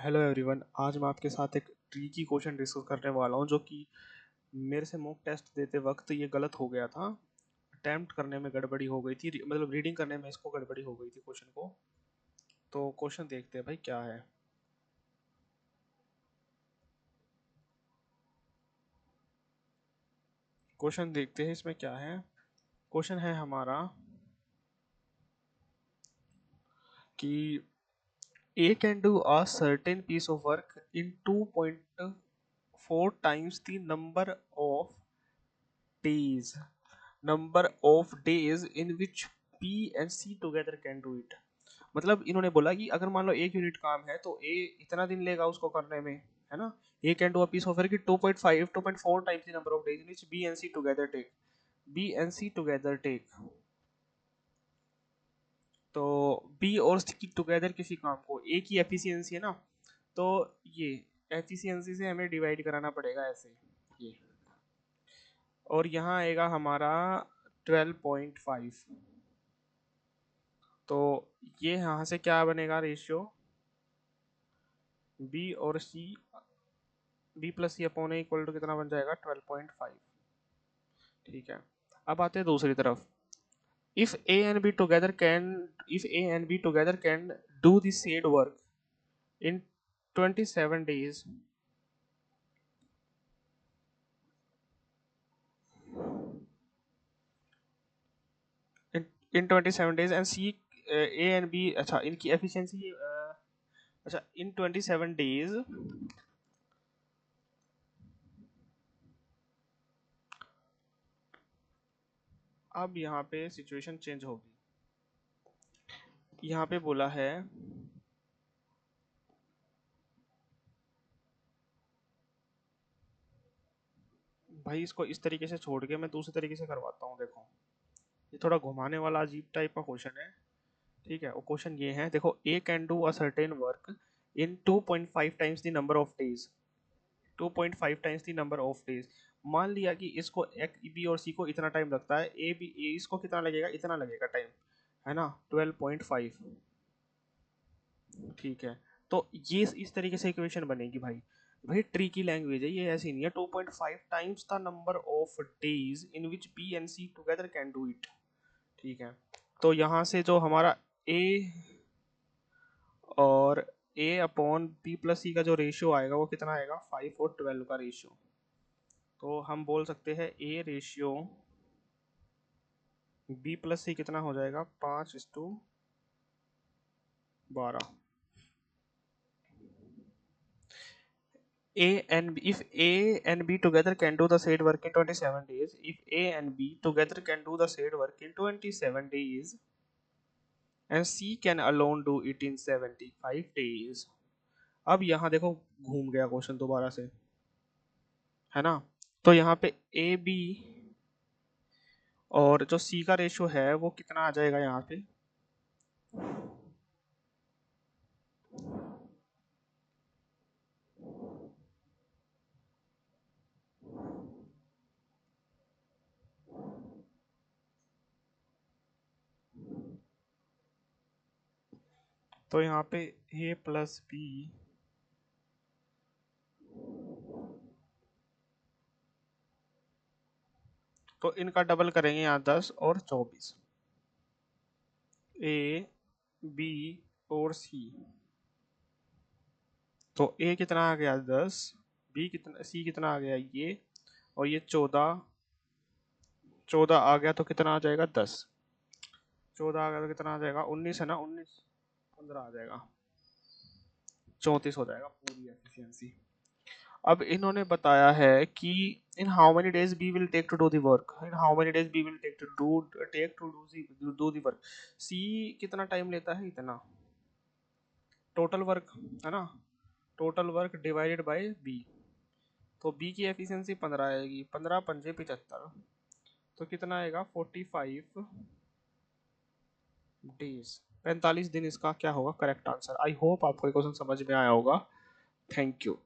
Hello everyone, आज मैं आपके साथ एक ट्रिकी क्वेश्चन डिस्कस करने वाला हूँ जो कि मेरे से मॉक टेस्ट देते वक्त ये गलत हो गया था। अटेम्प्ट करने में गड़बड़ी हो गई थी, मतलब रीडिंग करने में इसको गड़बड़ी हो गई थी क्वेश्चन को। तो क्वेश्चन देखते हैं भाई क्या है। क्वेश्चन देखते हैं इसमें क्या है। क्वेश्चन है हमारा कि A can do a certain piece of work in 2.4 times the days number of days in which B and C together can do it। मतलब इन्होंने बोला कि अगर मान लो एक यूनिट काम है तो ए इतना दिन लेगा उसको करने में, है ना। A can do a piece of work 2.4 times the number of days which B and C together take. B and C together take, तो बी और सी टुगेदर किसी काम को, ए की एफिशिएंसी है ना, तो ये एफिशिएंसी से हमें डिवाइड कराना पड़ेगा ऐसे ये, और यहाँ आएगा हमारा 12.5। तो ये यहाँ से क्या बनेगा रेशियो, बी और C, B plus C upon A equal to कितना बन जाएगा 12.5। ठीक है, अब आते हैं दूसरी तरफ। If A and B together can if A and B together can do the said work in 27 days, in 27 days and C A and B, अच्छा इनकी एफिशिएंसी, अच्छा इन 27 days, अब यहाँ पे सिचुएशन चेंज होगी। यहाँ पे बोला है भाई, इसको इस तरीके से छोड़ के मैं दूसरे तरीके से करवाता हूँ। देखो, ये थोड़ा घुमाने वाला अजीब टाइप का क्वेश्चन है। ठीक है, वो क्वेश्चन ये है, देखो, A can do a certain work in 2.5 times the number of days. 2.5 times the number of days. मान लिया कि इसको बी और सी को इतना टाइम लगता है, इसको कितना लगेगा, इतना लगेगा टाइम, है ना, 12.5। ठीक है, तो ये इस तरीके से इक्वेशन बनेगी भाई। भाई ट्रिकी लैंग्वेज है ये, ऐसी नहीं है। 2.5 times the number of days in which B and C together can do it. ठीक है, तो यहाँ से जो हमारा ए और A upon B plus C का जो रेशियो आएगा वो कितना आएगा, 5 और 12 का रेशियो। तो हम बोल सकते हैं ए रेशियो बी प्लस सी कितना हो जाएगा, 5:12। if A and B together can do the said work in 27 days, if A and B together can do the said work in 27 days, and C can alone do it in 75 days। अब यहाँ देखो, घूम गया question दोबारा से, है ना। तो यहाँ पे ए बी और जो सी का रेशियो है वो कितना आ जाएगा यहाँ पे, तो यहाँ पे ए प्लस बी, तो इनका डबल करेंगे यहाँ 10 और 24, ए बी और सी। तो ए कितना आ गया 10, बी कितना, सी कितना आ गया ये, और ये 14, 14 आ गया तो कितना आ जाएगा 10, 14 आ गया तो कितना आ जाएगा 19, है ना, 19, 15 आ जाएगा, 34 हो जाएगा पूरी एफिशिएंसी। अब इन्होंने बताया है कि in how many days B will take to do the work, in how many days B will take to do the work. C कितना टाइम लेता है, इतना टोटल वर्क, है ना, total work divided by B. तो B की efficiency 15 आएगी, 15 पंजे 75, तो कितना आएगा 45 डेज, 45 दिन इसका क्या होगा करेक्ट आंसर। आई होप आपको ये क्वेश्चन समझ में आया होगा। Thank you.